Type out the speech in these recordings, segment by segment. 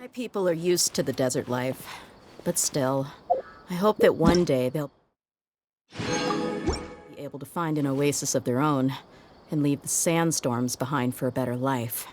My people are used to the desert life, but still, I hope that one day they'll be able to find an oasis of their own and leave the sandstorms behind for a better life.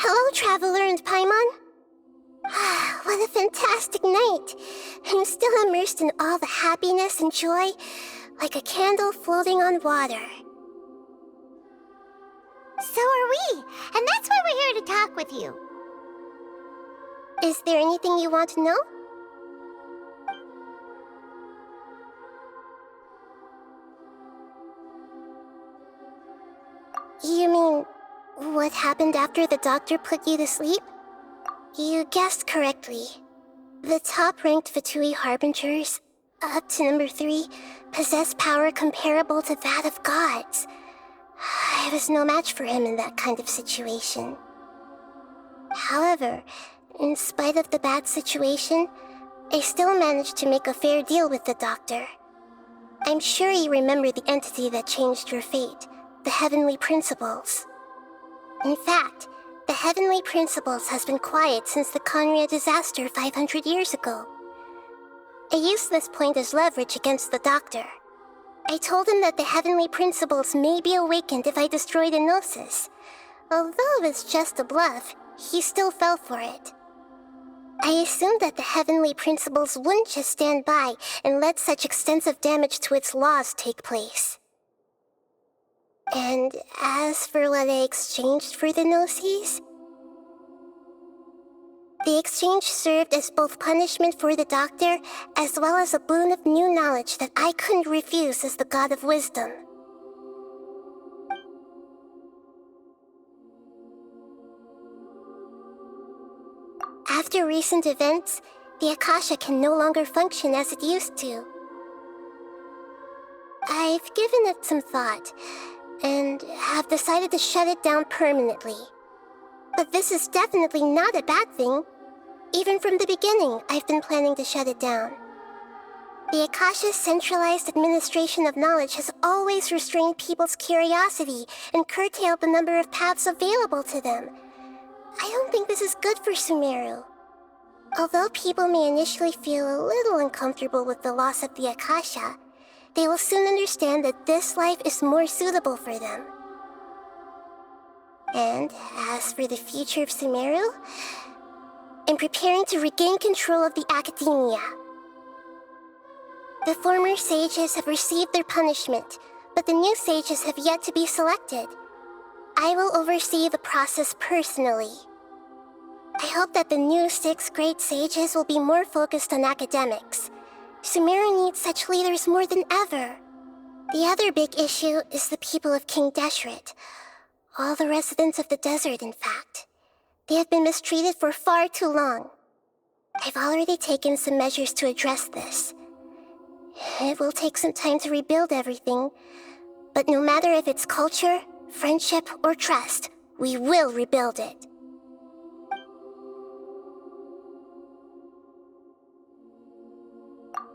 Hello, Traveler and Paimon. What a fantastic night! I'm still immersed in all the happiness and joy, like a candle floating on water. So are we, and that's why we're here to talk with you. Is there anything you want to know? You mean, what happened after the doctor put you to sleep? You guessed correctly. The top-ranked Fatui Harbingers, up to number 3, possess power comparable to that of gods. I was no match for him in that kind of situation. However, in spite of the bad situation, I still managed to make a fair deal with the doctor. I'm sure you remember the entity that changed your fate, the Heavenly Principles. In fact, the Heavenly Principles has been quiet since the Conria disaster 500 years ago. I used this point as leverage against the doctor. I told him that the Heavenly Principles may be awakened if I destroy the Gnosis. Although it's just a bluff, he still fell for it. I assumed that the Heavenly Principles wouldn't just stand by and let such extensive damage to its laws take place. And as for what I exchanged for the Gnosis, the exchange served as both punishment for the doctor as well as a boon of new knowledge that I couldn't refuse as the god of wisdom. After recent events, the Akasha can no longer function as it used to. I've given it some thought, and have decided to shut it down permanently. But this is definitely not a bad thing. Even from the beginning, I've been planning to shut it down. The Akasha's centralized administration of knowledge has always restrained people's curiosity and curtailed the number of paths available to them. I don't think this is good for Sumeru. Although people may initially feel a little uncomfortable with the loss of the Akasha, they will soon understand that this life is more suitable for them. And as for the future of Sumeru, I'm preparing to regain control of the academia. The former sages have received their punishment, but the new sages have yet to be selected. I will oversee the process personally. I hope that the new 6 great sages will be more focused on academics. Sumeru needs such leaders more than ever. The other big issue is the people of King Deshret. All the residents of the desert, in fact. They have been mistreated for far too long. I've already taken some measures to address this. It will take some time to rebuild everything, but no matter if it's culture, friendship, or trust, we will rebuild it.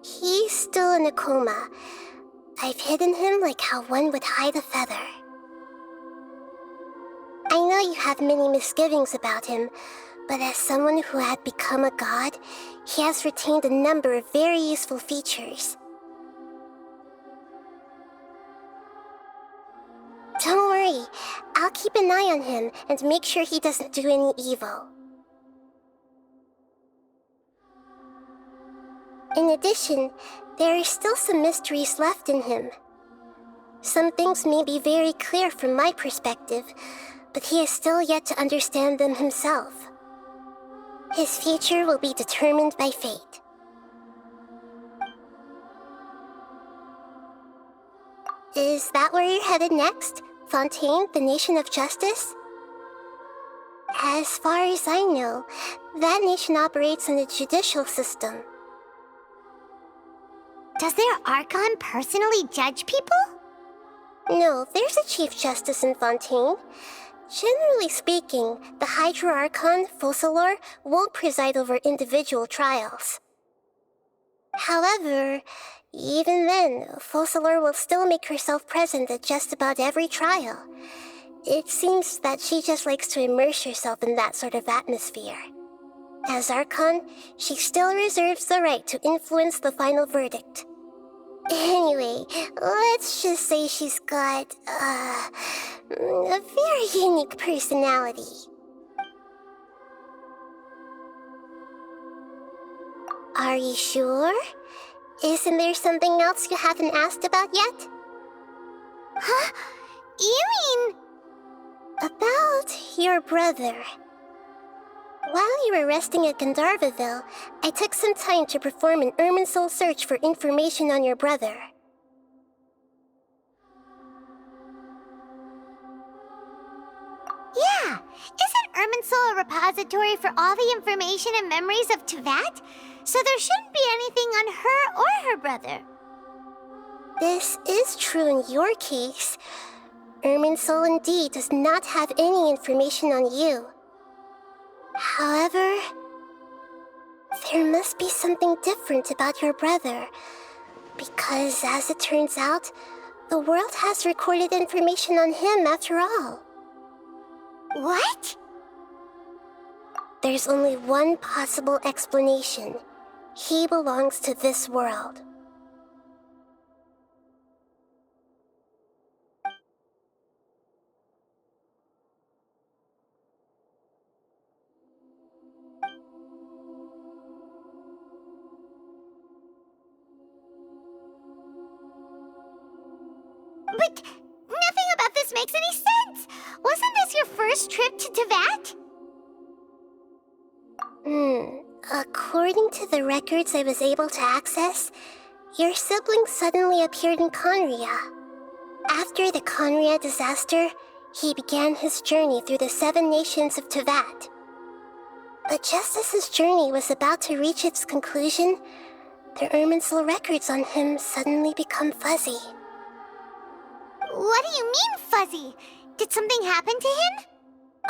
He's still in a coma. I've hidden him like how one would hide a feather. I know you have many misgivings about him, but as someone who had become a god, he has retained a number of very useful features. Don't worry, I'll keep an eye on him and make sure he doesn't do any evil. In addition, there are still some mysteries left in him. Some things may be very clear from my perspective, but he is still yet to understand them himself. His future will be determined by fate. Is that where you're headed next? Fontaine, the Nation of Justice? As far as I know, that nation operates on a judicial system. Does their Archon personally judge people? No, there's a Chief Justice in Fontaine. Generally speaking, the Hydra Archon, Focalor, won't preside over individual trials. However, even then, Focalor will still make herself present at just about every trial. It seems that she just likes to immerse herself in that sort of atmosphere. As Archon, she still reserves the right to influence the final verdict. Anyway, let's just say she's got, a very unique personality. Are you sure? Isn't there something else you haven't asked about yet? Huh? You mean... About your brother. While you were resting at Gandharvaville, I took some time to perform an Irminsul search for information on your brother. Yeah, isn't Irminsul a repository for all the information and memories of Tevat? So there shouldn't be anything on her or her brother. This is true in your case. Irminsul indeed does not have any information on you. However, there must be something different about your brother, because as it turns out, the world has recorded information on him after all. What? There's only one possible explanation. He belongs to this world. But nothing about this makes any sense! Wasn't this your first trip to Tevat? According to the records I was able to access, your sibling suddenly appeared in Conria. After the Conria disaster, he began his journey through the 7 nations of Tevat. But just as his journey was about to reach its conclusion, the Irminsul records on him suddenly become fuzzy. What do you mean, fuzzy? Did something happen to him?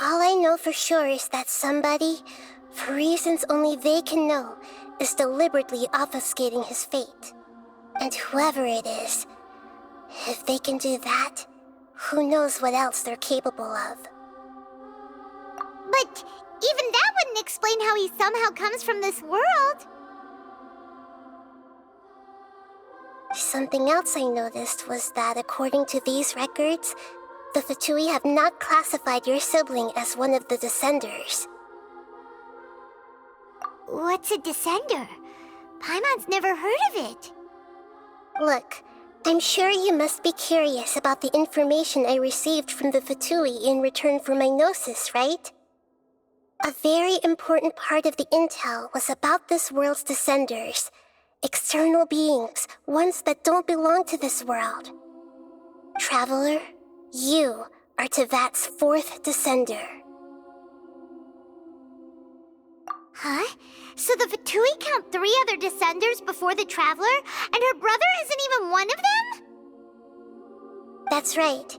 All I know for sure is that somebody, for reasons only they can know, is deliberately obfuscating his fate. And whoever it is, if they can do that, who knows what else they're capable of. But even that wouldn't explain how he somehow comes from this world. Something else I noticed was that according to these records, the Fatui have not classified your sibling as one of the Descenders. What's a Descender? Paimon's never heard of it. Look, I'm sure you must be curious about the information I received from the Fatui in return for my gnosis, right? A very important part of the intel was about this world's Descenders. External beings, ones that don't belong to this world. Traveler, you are Tevat's 4th Descender. Huh? So the Fatui count 3 other Descenders before the Traveler, and her brother isn't even one of them? That's right.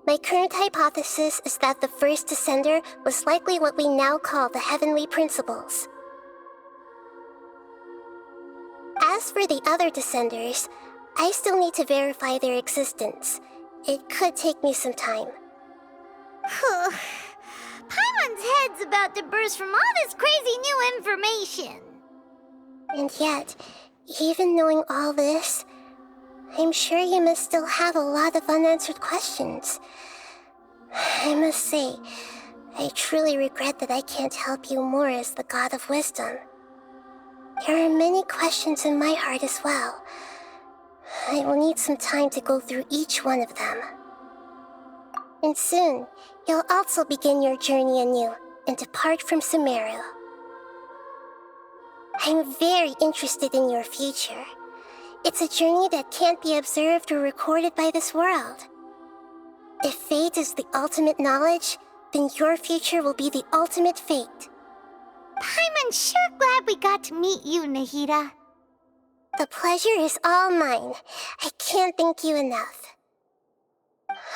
My current hypothesis is that the first Descender was likely what we now call the Heavenly Principles. As for the other Descenders, I still need to verify their existence. It could take me some time. Paimon's head's about to burst from all this crazy new information. And yet, even knowing all this, I'm sure you must still have a lot of unanswered questions. I must say, I truly regret that I can't help you more as the God of Wisdom. There are many questions in my heart as well. I will need some time to go through each one of them. And soon, you'll also begin your journey anew and depart from Sumeru. I'm very interested in your future. It's a journey that can't be observed or recorded by this world. If fate is the ultimate knowledge, then your future will be the ultimate fate. Paimon's sure glad we got to meet you, Nahida. The pleasure is all mine. I can't thank you enough.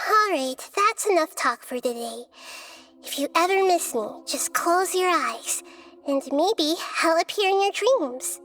Alright, that's enough talk for today. If you ever miss me, just close your eyes, and maybe I'll appear in your dreams.